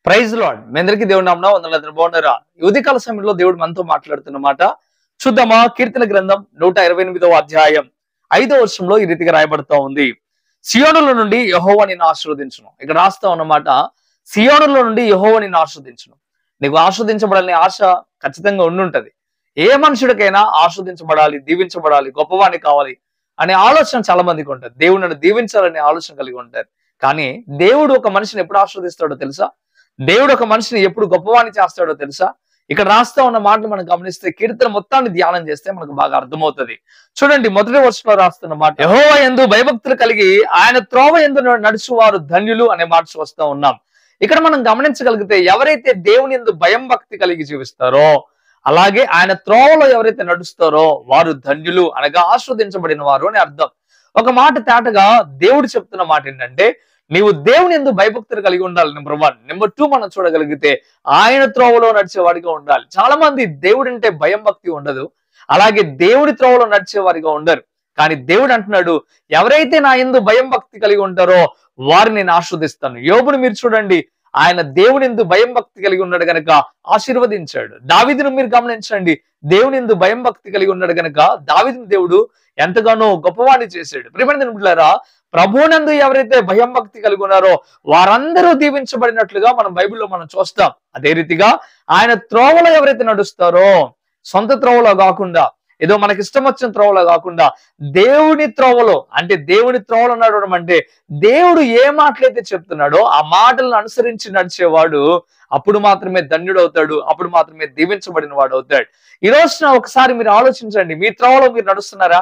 Praise lord. మీ అందరికీ దేవుని నామమున వందనాలు. బాగున్నారా? ఈ ఉదయకాల సమయంలో దేవుడు మనతో మాట్లాడుతున్నమాట చూద్దామా. కీర్తన గ్రంథం 128వ అధ్యాయం 5వ వచనంలో ఈ రీతిగా రాయబడుతూ ఉంది. సియోనులో నుండి యెహోవా నిన్ను ఆశీర్వదించును. ఇక్కడ రాస్తా ఉన్నమాట, సియోనులో నుండి యెహోవా నిన్ను ఆశీర్వదించును. నీకు ఆశీర్వదించబడాలని ఆశ ఖచ్చితంగా ఉండుంటది. ఏ మనుషుడికైనా ఆశీర్వదించబడాలి, దీవించబడాలి, గొప్పవాణి కావాలి అనే ఆలోచన చాలా మందికి ఉంటుంది. దేవుడు నన్ను దీవించాలనే ఆలోచన కలిగి ఉంటారు. కానీ దేవుడు ఒక మనిషిని ఎప్పుడు ఆశీర్వదిస్తాడో తెలుసా? దేవుడు ఒక మనిషిని ఎప్పుడు గొప్పవాణి చేస్తాడో తెలుసా? ఇక్కడ రాస్తా ఉన్న మాటలు మనం గమనిస్తే, కీర్తన మొత్తాన్ని ధ్యానం చేస్తే మనకు బాగా అర్థమవుతుంది. చూడండి, మొదటి వచనంలో రాస్తున్న మాట, యెహోవా యందు భయభక్తులు కలిగి ఆయన త్రోవ యందు నడుచువారు ధన్యులు అనే మాట చూస్తా ఉన్నాం. ఇక్కడ మనం గమనించగలిగితే, ఎవరైతే దేవుని యందు భయం భక్తి కలిగి జీవిస్తారో, అలాగే ఆయన త్రోవలో ఎవరైతే నడుస్తారో వారు ధన్యులు అనగా ఆస్వాదించబడిన వారు అని అర్థం. ఒక మాట తేటగా దేవుడు చెప్తున్న మాట ఏంటంటే, నీవు దేవుని యందు భయభక్తులు కలిగి ఉండాలి. నెంబర్ 1. నెంబర్ 2 మనం చూడగలిగితే ఆయన త్రోవలో నడిచేవాడిగా ఉండాలి. చాలా మంది దేవుడు అంటే భయం భక్తి ఉండదు, అలాగే దేవుడి త్రోవలో నడిచేవారిగా ఉండరు. కానీ దేవుడు అంటున్నాడు, ఎవరైతే నా యందు భయం భక్తి కలిగి ఉంటారో వారిని నేను ఆస్వాదిస్తాను. యోబుని మీరు చూడండి, ఆయన దేవుని యందు భయం భక్తి కలిగి ఉన్నాడు గనక ఆశీర్వదించాడు. దావీదును మీరు గమనించండి, దేవుని యందు భయం భక్తి కలిగి ఉన్నాడు గనక దావీదును దేవుడు ఎంతగానో గొప్పవాణ్ణి చేశాడు. ప్రియమైన బిడ్డలారా, ప్రభువునందు ఎవరైతే భయం భక్తి కలిగి ఉన్నారో వారందరూ దీవించబడినట్లుగా మనం బైబిల్లో మనం చూస్తాం. అదే రీతిగా ఆయన త్రోవలో ఎవరైతే నడుస్తారో, సొంత త్రోవలో కాకుండా, ఏదో మనకి ఇష్టం వచ్చిన త్రోవలో కాకుండా, దేవుని త్రోవలో, అంటే దేవుని త్రోవలో నడవడం అంటే దేవుడు ఏ మాటలైతే చెప్తున్నాడో ఆ మాటలను అనుసరించి నడిచేవాడు అప్పుడు మాత్రమే ధన్యుడవుతాడు, అప్పుడు మాత్రమే దీవించబడిన వాడు అవుతాడు. ఈ రోజున ఒకసారి మీరు ఆలోచించండి, మీ త్రోవలో మీరు నడుస్తున్నారా?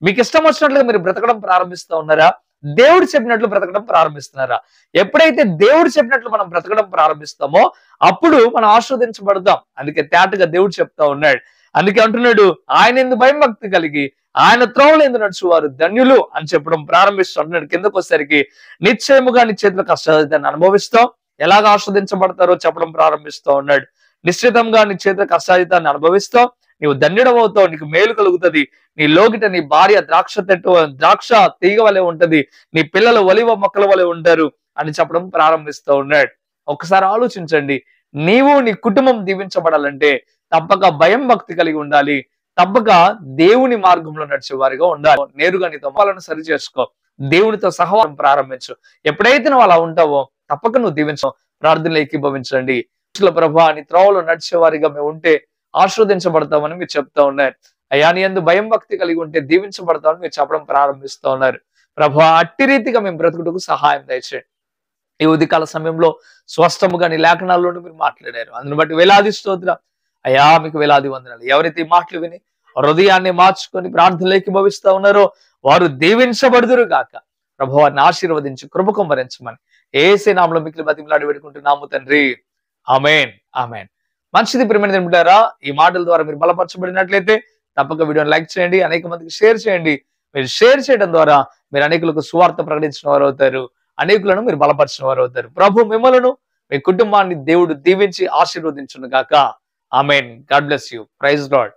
మీకు ఇష్టం వచ్చినట్లుగా మీరు బ్రతకడం ప్రారంభిస్తూ ఉన్నారా? దేవుడు చెప్పినట్లు బ్రతకడం ప్రారంభిస్తున్నారా? ఎప్పుడైతే దేవుడు చెప్పినట్లు మనం బ్రతకడం ప్రారంభిస్తామో అప్పుడు మనం ఆస్వాదించబడతాం. అందుకే తేటగా దేవుడు చెప్తా ఉన్నాడు. అందుకే అంటున్నాడు, ఆయన యందు భయం భక్తి కలిగి ఆయన త్రోవలో యందు నడుచువారు ధన్యులు అని చెప్పడం ప్రారంభిస్తున్నాడు. కిందకు వచ్చేసరికి నిశ్చయముగా నీ చేతుల కష్టాన్ని అనుభవిస్తాం. ఎలాగ ఆస్వాదించబడతారో చెప్పడం ప్రారంభిస్తూ ఉన్నాడు. నిశ్చితంగా నీ చేతుల కష్టాన్ని అనుభవిస్తావు, నీవు ధన్యుడవవుతావు, నీకు మేలు కలుగుతుంది. నీ లోగిట నీ భార్య ద్రాక్ష తీగ వలె ఉంటది, నీ పిల్లలు ఒలివ మొక్కల వలె ఉంటారు అని చెప్పడం ప్రారంభిస్తూ ఉన్నాడు. ఒకసారి ఆలోచించండి, నీవు నీ కుటుంబం దీవించబడాలంటే తప్పక భయం భక్తి కలిగి ఉండాలి, తప్పక దేవుని మార్గంలో నడిచే వారిగా ఉండాలి. నేరుగా నీ తప్పాలను సరి చేసుకో, దేవునితో సహవాసం ప్రారంభించు. ఎప్పుడైతే నువ్వు అలా ఉంటావో తప్పక నువ్వు దీవించవు. ప్రార్థనలు ఏకీభవించండి. ప్రభా, నీ త్రోవలో నడిచే వారిగా మేము ఉంటే ఆస్వాదించబడతామని మీరు చెప్తా ఉన్నారు. అయ్యా, నీ యందు భయం భక్తి కలిగి ఉంటే దీవించబడతామని మీరు చెప్పడం ప్రారంభిస్తూ ఉన్నారు. ప్రభా, అట్టి రీతిగా మేము బ్రతుకుటకు సహాయం దయచేయండి. ఈ ఉదయకాల సమయంలో స్పష్టముగా నీ లేఖనాల్లో మీరు మాట్లాడారు, అందుని బట్టి వేలాది స్తోత్రం అయ్యా, మీకు వేలాది వందనాలు. ఎవరైతే ఈ మాటలు విని హృదయాన్ని మార్చుకొని ప్రార్థనలు ఏకీభవిస్తా ఉన్నారో వారు దీవించబడుదురు గాక. ప్రభు, వారిని ఆశీర్వదించి కృప కుమ్మరించమని యేసు నామములో మీకు బతిమలాడి వేడుకుంటున్నాము తండ్రి. ఆమేన్, ఆమేన్. మంచిది. ప్రియమైన బిడ్డలారా, ఈ మాటల ద్వారా మీరు బలపరచబడినట్లయితే తప్పక వీడియోని లైక్ చేయండి, అనేక మందికి షేర్ చేయండి. మీరు షేర్ చేయడం ద్వారా మీరు అనేకులకు సువార్త ప్రకటించిన వారు అవుతారు, అనేకులను మీరు బలపరిచిన వారు అవుతారు. ప్రభు మిమ్మలను, మీ కుటుంబాన్ని దేవుడు దీవించి ఆశీర్వదించును గాక. ఆమేన్. God bless you. Praise lord.